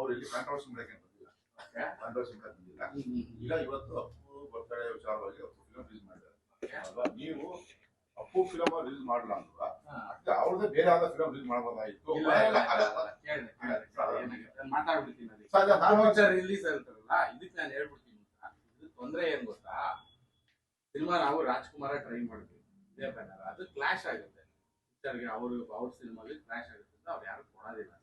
ಅವ್ರು ಇಲ್ಲಿ ಕಾಂಟ್ರವರ್ಸಿ ಮಾಡಕ್ಕೆ ಬಂದಿಲ್ಲ, ಕಾಂಟ್ರವರ್ಸಿ ಮಾಡಕ್ಕೆ ಬಂದಿಲ್ಲ. ಈಗ ಇವತ್ತು ಅಪ್ಪು ಬರ್ತಡೇ ವಿಚಾರವಾಗಿ ಅಪ್ಪು ಫಿಲಂ ರಿಲೀಸ್ ಮಾಡಿದ್ದಾರೆ ಅಲ್ವಾ? ನೀವು ಅಪ್ಪು ಫಿಲಂ ರಿಲೀಸ್ ಮಾಡಲ್ಲ ಅಂದ್ರ ಮತ್ತೆ ಅವ್ರದ್ದೇ ಬೇರೆ ಆದ ಫಿಲಂ ರಿಲೀಸ್ ಮಾಡಬಹುದಾಗಿತ್ತು. ರಿಲೀಸ್ ಅಂತಾರಲ್ಲ, ಇದಕ್ಕೆ ನಾನು ಹೇಳ್ಬಿಡ್ತೀನಿ. ಇದು ತೊಂದ್ರೆ ಏನ್ ಗೊತ್ತಾ, ಸಿನಿಮಾ ನಾವು ರಾಜ್ಕುಮಾರ ಟ್ರೈ ಮಾಡಿದ್ವಿ, ಇದೇ ಬ್ಯಾನರ್, ಅದು ಕ್ಲಾಶ್ ಆಗುತ್ತೆ ಪಿಕ್ಚರ್ಗೆ. ಅವ್ರ ಸಿನಿಮಾಗೆ ಕ್ಲಾಶ್ ಆಗುತ್ತೆ ಅಂತ ಅವ್ರು ಯಾರು ಕೊಡೋದಿಲ್ಲ.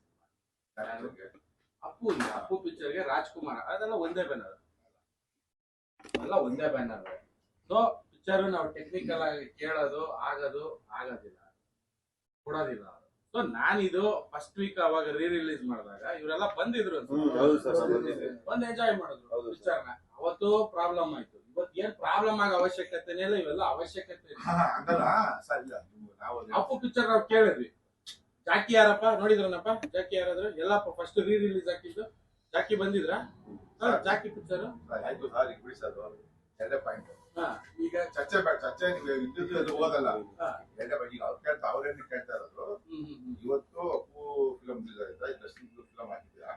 ಅಪ್ಪು ಪಿಕ್ಚರ್ಗೆ ರಾಜ್ಕುಮಾರ್ ಅದೆಲ್ಲ ಒಂದೇ ಬ್ಯಾನರ್, ಎಲ್ಲ ಒಂದೇ ಬ್ಯಾನರ್. ಸೊ ಪಿಕ್ಚರ್ ನಾವು ಟೆಕ್ನಿಕಲ್ ಆಗಿ ಕೇಳೋದು ಆಗೋದಿಲ್ಲ, ಕೊಡೋದಿಲ್ಲ. ಸೊ ನಾನಿದು ಫಸ್ಟ್ ವೀಕ್ ಅವಾಗ ರಿಲೀಸ್ ಮಾಡಿದಾಗ ಇವರೆಲ್ಲ ಬಂದಿದ್ರು, ಬಂದು ಎಂಜಾಯ್ ಮಾಡಿದ್ರು ಪಿಕ್ಚರ್ನ. ಅವತ್ತು ಪ್ರಾಬ್ಲಮ್ ಆಯ್ತು. ಇವತ್ತು ಏನ್ ಪ್ರಾಬ್ಲಮ್ ಆಗ ಅವಶ್ಯಕತೆನೇ ಇಲ್ಲ, ಇವೆಲ್ಲ ಅವಶ್ಯಕತೆ ಇಲ್ಲ. ಅಪ್ಪು ಪಿಕ್ಚರ್ ನಾವು ಕೇಳಿದ್ವಿ. ಜಾಕಿ ಯಾರಪ್ಪ ನೋಡಿದ್ರನಪ್ಪ? ಜಾಕಿ ಯಾರಾದ್ರು? ಎಲ್ಲಪ್ಪ ಫಸ್ಟ್ ರಿಲೀಸ್ ಹಾಕಿದ್ದು ಜಾಕಿ ಬಂದಿದ್ರ? ಜಾಕಿ ಪಿಕ್ಚರ್ ಆಯ್ತು ಸರ್, ಈಗ ಬಿಡಿ ಸರ್, ಎರಡೇ ಪಾಯಿಂಟ್. ಈಗ ಚರ್ಚೆ ನೀವು ಇದ್ದದ್ದು ಹೋದಲ್ಲ, ಎರಡೇ ಪಾಯಿಂಟ್. ಈಗ ಅವ್ರು ಕೇಳ್ತಾ ಅವ್ರೇನು ಕೇಳ್ತಾ ಇರೋದು, ಇವತ್ತು ಅಪ್ಪು ಫಿಲಂ ರಿಲೀಸ್ ಆಗಿದೆ, ದರ್ಶನ್ ಫಿಲಂ ಹಾಕಿದ್ಯಾ,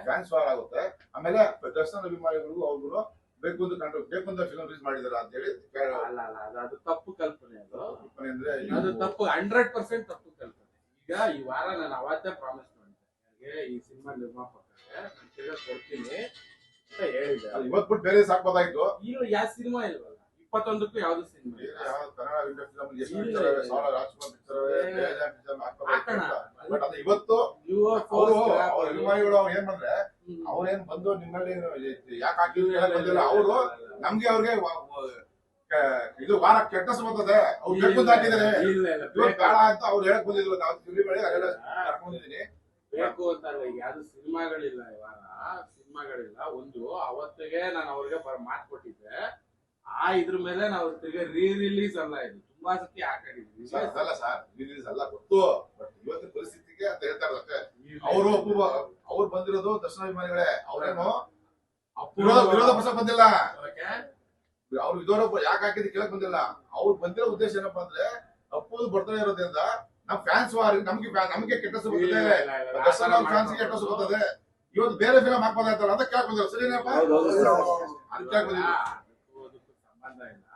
ಫ್ಯಾನ್ಸ್ ವಾರ್ ಆಗುತ್ತೆ. ಆಮೇಲೆ ದರ್ಶನ್ ಅಭಿಮಾನಿಗಳಿಗೂ ಅವ್ರು ಬೇಕು ಅಂತ ಫಿಲಂ ರಿಲೀಸ್ ಮಾಡಿದಾರ ಅಂತ ಹೇಳಿ ಅದು ತಪ್ಪು ಕಲ್ಪನೆ. ಅದು ತಪ್ಪು, 100% ತಪ್ಪು ಕಲ್ಪನೆ. ಈಗ ಈ ವಾರ ನಾನು ಅವತ್ತೇ ಪ್ರಾಮಿಸ್ ಮಾಡಿದ್ದೆ, ನನಗೆ ಈ ಸಿನಿಮಾ ನಿರ್ಮಾಪಕರಿಗೆ ನಾನು ತಿರ್ಗಾ ಕೊಡ್ತೀನಿ ಅಂತ ಹೇಳಿದ್ದೆ. ಇವತ್ತು ಬಿಟ್ಟು ಬೇರೆ ಸಾಕ್ಬೋದಾಯ್ತು. ಈಗ ಯಾವ ಸಿನಿಮಾ ಇಲ್ವಲ್ಲ, 21ಕ್ಕೂ ಯಾವ್ದು ಸಿನಿಮಾ ಇವತ್ತು ಅಭಿಮಾನಿಗಳು ಅವ್ರು ಏನ್ ಬಂದ್ರೆ ಅವ್ರೇನ್ ಬಂದು ನಿಮ್ಮಲ್ಲಿ ಯಾಕೆ ಹಾಕಿದ್ರು ಅವರು ನಮ್ಗೆ ಅವ್ರಿಗೆ ಇದು ವಾರ ಕೆಟ್ಟ ಬರ್ತದೆ, ಅವ್ರು ಬೇಕು ಅಂತ ಹಾಕಿದ್ದಾರೆ, ಬೇಡ ಅಂತ ಅವ್ರು ಹೇಳಕ್ ಬಂದಿದ್ರು. ನಾವು ತಿಳಿ ಮಾಡಿ ಕರ್ಕೊಂಡಿದೀನಿ. ಬೇಕು ಅಂತ ಯಾವ್ದು ಸಿನಿಮಾಗಳಿಲ್ಲ, ಈ ವಾರ ಸಿನಿಮಾಗಳಿಲ್ಲ. ಒಂದು ಅವತ್ತಿಗೆ ನಾನು ಅವ್ರಿಗೆ ಮಾತು ಕೊಟ್ಟಿದ್ದೆ, ಇದ್ರ ಮೇಲೆ ನಾವು ತಿರ್ಗಿ ರಿಲೀಸ್ ಅಲ್ಲ, ಇದು ತುಂಬಾ ಸತಿ ಹಾಕಿದ್ವಿ. ಅಲ್ಲ ಸರ್, ರಿಲೀಸ್ ಅಲ್ಲ ಗೊತ್ತು, ಬಟ್ ಇವತ್ತಿನ ಪರಿಸ್ಥಿತಿಗೆ ಅಂತ ಹೇಳ್ತಾರೆ ಅಷ್ಟೇ. ಅವ್ರು ಬಂದಿರೋದು ದರ್ಶನಾಭಿಮಾನಿಗಳೇ, ಅವ್ರೇನು ವಿರೋಧ ಪಡಿಸಕ್ ಬಂದಿಲ್ಲ. ಅವ್ರು ವಿರೋಧ ಯಾಕೆ ಹಾಕಿದ್ ಕೇಳಕ್ ಬಂದಿಲ್ಲ. ಅವ್ರು ಬಂದಿರೋ ಉದ್ದೇಶ ಏನಪ್ಪಾ ಅಂದ್ರೆ ಅಪ್ಪುದು ಬರ್ತಡೇ ಇರೋದ್ರಿಂದ ನಮ್ ಫ್ಯಾನ್ಸ್ ವಾರ್ ನಮ್ಗೆ ಕೆಟ್ಟ ಬರ್ತದೆ, ದರ್ಶನ್ ಅವ್ರ ಫ್ಯಾನ್ಸ್ ಕೆಟ್ಟ ಬರ್ತದೆ. ಇವತ್ತು ಬೇರೆ ಫಿಲಂ ಹಾಕ್ಬೋದಾಯ್ತಲ್ಲ ಅಂತ ಕೇಳಕ್ ಬಂದಿಲ್ಲ. ಸರಿನಪ್ಪ? ಸಂಬಂಧ ಇಲ್ಲ.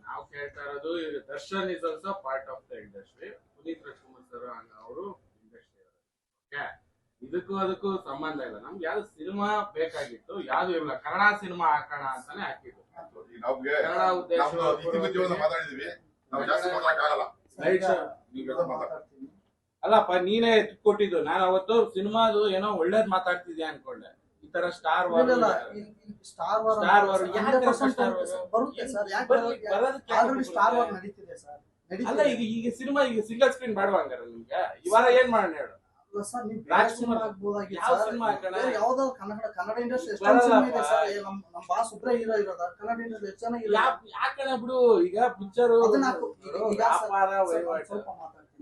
ನಾವು ಕೇಳ್ತಾ ಇರೋದು, ಈಗ Darshan is also part of the industry. Puneeth Rajkumar sir ಅವರು ಇಂಡಸ್ಟ್ರಿ ಅವರು. ಓಕೆ, ಅದಕ್ಕೂ ಸಂಬಂಧ ಇಲ್ಲ. ನಮ್ಗೆ ಯಾವ್ದು ಸಿನಿಮಾ ಬೇಕಾಗಿತ್ತು, ಯಾವ್ದು ಇಲ್ಲ, ಕನ್ನಡ ಸಿನಿಮಾ ಹಾಕೋಣ ಅಂತಾನೆ ಹಾಕಿದ್ದು. ಕನ್ನಡ ಉದ್ದೇಶ ಅಲ್ಲಪ್ಪ, ನೀನೇ ಕೊಟ್ಟಿದ್ದು. ನಾನು ಅವತ್ತು ಸಿನಿಮಾದು ಏನೋ ಒಳ್ಳೇದ್ ಮಾತಾಡ್ತಿದ್ಯಾ ಅನ್ಕೊಂಡೆ. ಈ ತರ ಸ್ಟಾರ್ ವಾರ್ ಅಲ್ಲ, ಈಗ ಸಿನಿಮಾ ಈಗ ಸಿಂಗಲ್ ಸ್ಕ್ರೀನ್ ಬೇಡವಾ ಹಂಗಾರ ನಿಮ್ಗೆ? ಈ ವಾರ ಏನ್ ಮಾಡೋಣ ಹೇಳು? ರಾಜ್ಕುಮಾರ್ ಯಾವ್ದೋ ಕನ್ನಡ ಇಂಡಸ್ಟ್ರಿ ನಮ್ಮ ಬಾಸ್ ಒಬ್ಬರೇ ಹೀರೋ ಇರೋದ, ಕನ್ನಡ ಇಂಡಸ್ಟ್ರಿ ಎಷ್ಟು ಚೆನ್ನಾಗಿ ಯಾಕಣ ಬಿಡು. ಈಗ ಪಿಕ್ಚರ್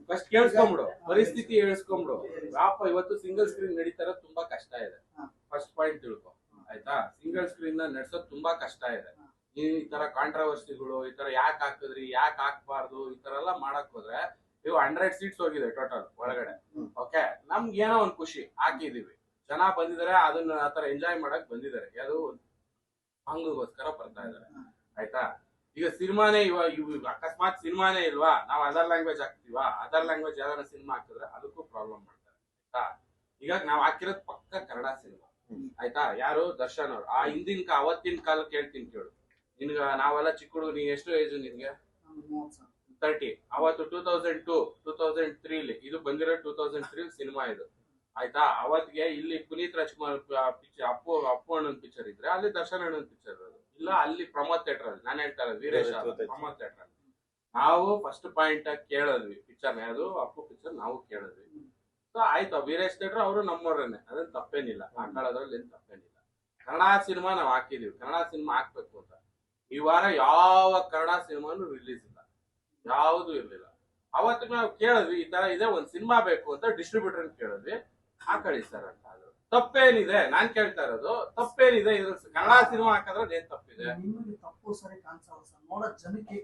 ಫಸ್ಟ್ ಕೇಳಿಸ್ಕೊಂಬಿಡು, ಪರಿಸ್ಥಿತಿ ಹೇಳ್ಸ್ಕೊಂಬಿಡು. ಪಾಪ ಇವತ್ತು ಸಿಂಗಲ್ ಸ್ಕ್ರೀನ್ ನಡೀತಾರ ತುಂಬಾ ಕಷ್ಟ ಇದೆ. ಫಸ್ಟ್ ಪಾಯಿಂಟ್ ತಿಳ್ಕೊ, ಆಯ್ತಾ? ಸಿಂಗಲ್ ಸ್ಕ್ರೀನ್ ನ ನಡ್ಸೋದ್ ತುಂಬಾ ಕಷ್ಟ ಇದೆ. ಈ ತರ ಕಾಂಟ್ರವರ್ಸಿಗಳು, ಈ ತರ ಯಾಕೆ ಹಾಕಿದ್ರಿ, ಯಾಕೆ ಹಾಕ್ಬಾರ್ದು, ಈ ತರ ಎಲ್ಲ ಮಾಡಕ್ ಹೋದ್ರೆ ಇವು 100 ಸೀಟ್ಸ್ ಹೋಗಿದೆ ಟೋಟಲ್ ಒಳಗಡೆ. ಓಕೆ, ನಮ್ಗೆ ಏನೋ ಒಂದ್ ಖುಷಿ, ಹಾಕಿದೀವಿ, ಜನ ಬಂದಿದ್ದಾರೆ, ಅದನ್ನ ಆತರ ಎಂಜಾಯ್ ಮಾಡಕ್ ಬಂದಿದ್ದಾರೆ, ಯಾವ್ದು ಹಂಗೋಸ್ಕರ ಬರ್ತಾ ಇದಾರೆ. ಆಯ್ತಾ? ಈಗ ಸಿನಿಮಾನೇ ಇವಾಗ ಅಕಸ್ಮಾತ್ ಸಿನಿಮಾನೇ ಇಲ್ವಾ, ನಾವ್ ಅದರ್ ಲ್ಯಾಂಗ್ವೇಜ್ ಹಾಕ್ತಿವಾ, ಅದರ್ ಲ್ಯಾಂಗ್ವೇಜ್ ಯಾವ್ದಾರ ಸಿನಿಮಾ ಹಾಕಿದ್ರೆ ಅದಕ್ಕೂ ಪ್ರಾಬ್ಲಮ್ ಮಾಡ್ತಾರೆ. ಆಯ್ತಾ? ಈಗ ನಾವ್ ಹಾಕಿರೋದ್ ಪಕ್ಕ ಕನ್ನಡ ಸಿನಿಮಾ. ಆಯ್ತಾ? ಯಾರು? ದರ್ಶನ್ ಅವ್ರು. ಅವತ್ತಿನ ಕಾಲ ಕೇಳ್ತೀನಿ ಕೇಳು. ನಿನ್ಗ ನಾವೆಲ್ಲ ಚಿಕ್ಕ ಹುಡುಗ, ನೀನ್ ಎಷ್ಟು ಏಜ್ ನಿನ್ಗೆ? 30. ಅವತ್ತು 2002, 2003 ಇದು ಬಂದಿರೋ 2003 ಸಿನಿಮಾ ಇದು. ಆಯ್ತಾ? ಅವತ್ತಿಗೆ ಇಲ್ಲಿ ಪುನೀತ್ ರಾಜ್ಕುಮಾರ್ ಪಿಕ್ಚರ್, ಅಪ್ಪು ಅಣ್ಣನ್ ಪಿಕ್ಚರ್ ಇದ್ರೆ ಅಲ್ಲಿ ದರ್ಶನ್ ಅಣ್ಣನ್ ಪಿಕ್ಚರ್ ಇಲ್ಲ, ಅಲ್ಲಿ ಪ್ರಮೋದ್ ಥಿಯೇಟರ್ ಅಲ್ಲಿ. ನಾನು ಹೇಳ್ತಾ ಇರೋದು ವೀರೇಶ್ ಪ್ರಮೋದ್ ಥಿಯೇಟರ್ ಅಲ್ಲಿ. ನಾವು ಫಸ್ಟ್ ಪಾಯಿಂಟ್ ಆಗಿ ಕೇಳಿದ್ವಿ ಪಿಕ್ಚರ್, ಯಾವುದು ಅಪ್ಪು ಪಿಕ್ಚರ್ ನಾವು ಕೇಳಿದ್ವಿ. ಸೊ ಆಯ್ತು, ವೀರೇಶ್ ಥಿಯೇಟರ್ ಅವರು ನಮ್ಮವ್ರೇನೆ, ಅದೇನ್ ತಪ್ಪೇನಿಲ್ಲ, ಹಾಕೊಳ್ಳೋದ್ರಲ್ಲಿ ಏನ್ ತಪ್ಪೇನಿಲ್ಲ. ಕನ್ನಡ ಸಿನಿಮಾ ನಾವ್ ಹಾಕಿದೀವಿ, ಕನ್ನಡ ಸಿನಿಮಾ ಹಾಕ್ಬೇಕು ಅಂತ. ಈ ವಾರ ಯಾವ ಕನ್ನಡ ಸಿನಿಮಾನು ರಿಲೀಸ್ ಇಲ್ಲ, ಯಾವುದು ಇರ್ಲಿಲ್ಲ. ಅವತ್ತು ನಾವು ಕೇಳಿದ್ವಿ, ಈ ತರ ಇದೆ, ಒಂದ್ ಸಿನಿಮಾ ಬೇಕು ಅಂತ ಡಿಸ್ಟ್ರಿಬ್ಯೂಟರ್ ಕೇಳಿದ್ವಿ, ಹಾಕೊಳ್ಳಿ ಸರ್ ಅಂತ. ಅದು ತಪ್ಪೇನಿದೆ? ನಾನ್ ಕೇಳ್ತಾ ಇರೋದು ತಪ್ಪೇನಿದೆ? ಇದ್ರ ಕನ್ನಡ ಸಿನಿಮಾ ಹಾಕಿದ್ರೆ ಏನ್ ತಪ್ಪಿದೆ? ತಪ್ಪು ಸರಿ ಕಾಣಿಸಲ್ಲ ಸರ್, ನೋಡೋದ್ ಜನಕ್ಕೆ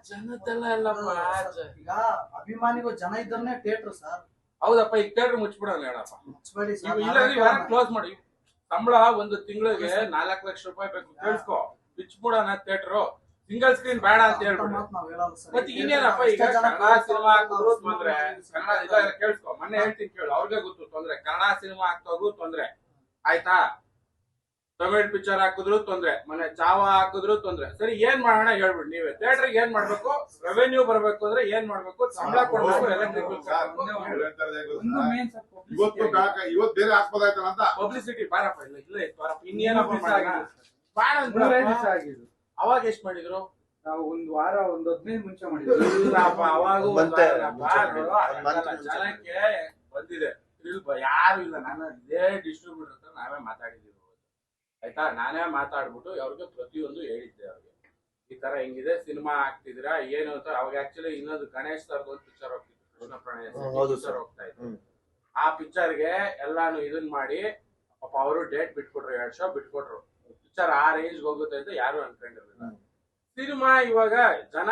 ಜನದ್ದೆಲ್ಲ ಎಲ್ಲಪ್ಪ. ಈಗ ಅಭಿಮಾನಿಗಳು ಜನ ಇದ್ರೆ ಥಿಯೇಟರ್ ಸರ್. ಹೌದಪ್ಪ ಈಗ ಥಿಯೇಟರ್ ಮುಚ್ಬಿಡೋಣ ಹೇಳಪ್ಪ. ಮುಚ್ಬೇಡಿ ಈಗ ಸರ್, ಇಲ್ಲ ಈ ವಾರ ಕ್ಲೋಸ್ ಮಾಡಿ. ಸಂಬಳ ಒಂದು ತಿಂಗಳಿಗೆ 4 ಲಕ್ಷ ರೂಪಾಯಿ ಬೇಕು, ಕೇಳಿಸ್ಕೊ. ಬಿಚ್ಬಿಡೋಣ ಥಿಯೇಟರ್, ಸಿಂಗಲ್ ಸ್ಕ್ರೀನ್ ಬೇಡ ಅಂತ ಹೇಳ್ಬಿಡು. ಮತ್ತೆ ಇನ್ನೇನಪ್ಪ, ಈಗ ಕನ್ನಡ ಸಿನಿಮಾ ಹಾಕಿದ್ರು ತೊಂದ್ರೆ, ಕನ್ನಡ ಇದೆಲ್ಲ ಕೇಳಿಸ್ಕೊ. ಮೊನ್ನೆ ಹೇಳ್ತೀನಿ ಕೇಳು, ಅವ್ರಿಗೆ ಗೊತ್ತು ತೊಂದ್ರೆ. ಕನ್ನಡ ಸಿನಿಮಾ ಹಾಕ್ತೋದ್ರು ತೊಂದ್ರೆ, ಆಯ್ತಾ? ತಮಿಳ್ ಪಿಕ್ಚರ್ ಹಾಕಿದ್ರು ತೊಂದ್ರೆ, ಮೊನ್ನೆ ಚಾವಾ ಹಾಕಿದ್ರು ತೊಂದ್ರೆ. ಸರಿ ಏನ್ ಮಾಡೋಣ ಹೇಳ್ಬಿಡಿ ನೀವೇ. ಥಿಯೇಟರ್ ಏನ್ ಮಾಡ್ಬೇಕು? ರೆವೆನ್ಯೂ ಬರ್ಬೇಕು ಅಂದ್ರೆ ಏನ್ ಮಾಡ್ಬೇಕು? ಸಂಬಳ ಕೊಡ್ಬೇಕು, ಎಲೆಕ್ಟ್ರಿಕ್ ಇವತ್ತು ಬೇರೆ ಹಾಕ್ಬೋದಾಯ್ತಲ್ಲ ಅಂತ ಪಬ್ಲಿಸಿಟಿ ಬಾರಪ್ಪ. ಇಲ್ಲ ಇಲ್ಲ ಬಾರಪ್ಪ, ಇನ್ನೇನಪ್ಪ ಆಗಿದ್ದು. ಅವಾಗ ಎಷ್ಟ್ ಮಾಡಿದ್ರು? ನಾವು ಒಂದ್ ವಾರ 15 ಮುಂಚೆ ಮಾಡಿದ್ವಿ. ಇಲ್ಲಪ್ಪ, ಅವಾಗೂ ಜನಕ್ಕೆ ಬಂದಿದೆ. ಯಾರು ಇಲ್ಲ, ನಾನು ಇದೇ ಡಿಸ್ಟ್ರಿಬ್ಯೂಟರ್ ಹತ್ರ ನಾವೇ ಮಾತಾಡಿದೀವಿ, ಆಯ್ತಾ? ನಾನೇ ಮಾತಾಡ್ಬಿಟ್ಟು ಅವ್ರಿಗೆ ಪ್ರತಿಯೊಂದು ಹೇಳಿದ್ದೆ. ಅವ್ರಿಗೆ ಈ ತರ ಹೆಂಗಿದೆ, ಸಿನಿಮಾ ಹಾಕ್ತಿದ್ದೀರಾ ಏನು ಅಂತ. ಅವಾಗ ಆಕ್ಚುಲಿ ಇನ್ನೊಂದು ಗಣೇಶ್ ಸರ್ದು ಒಂದು ಪಿಕ್ಚರ್ ಹೋಗ್ತಿತ್ತು, ಕೃಷ್ಣ ಪ್ರಣಯ ಪಿಕ್ಚರ್ ಹೋಗ್ತಾ ಇತ್ತು. ಆ ಪಿಕ್ಚರ್ಗೆ ಎಲ್ಲಾನು ಇದನ್ ಮಾಡಿ ಪಾಪ ಅವರು ಡೇಟ್ ಬಿಟ್ಕೊಟ್ರು, 2 ಶೋ ಬಿಟ್ಕೊಟ್ರು. ಪಿಕ್ಚರ್ ಆ ರೇಂಜ್ ಹೋಗುತ್ತೆ ಅಂತ ಯಾರು ಅನ್ಕೊಂಡಿರ್ಲಿಲ್ಲ. ಸಿನಿಮಾ ಇವಾಗ ಜನ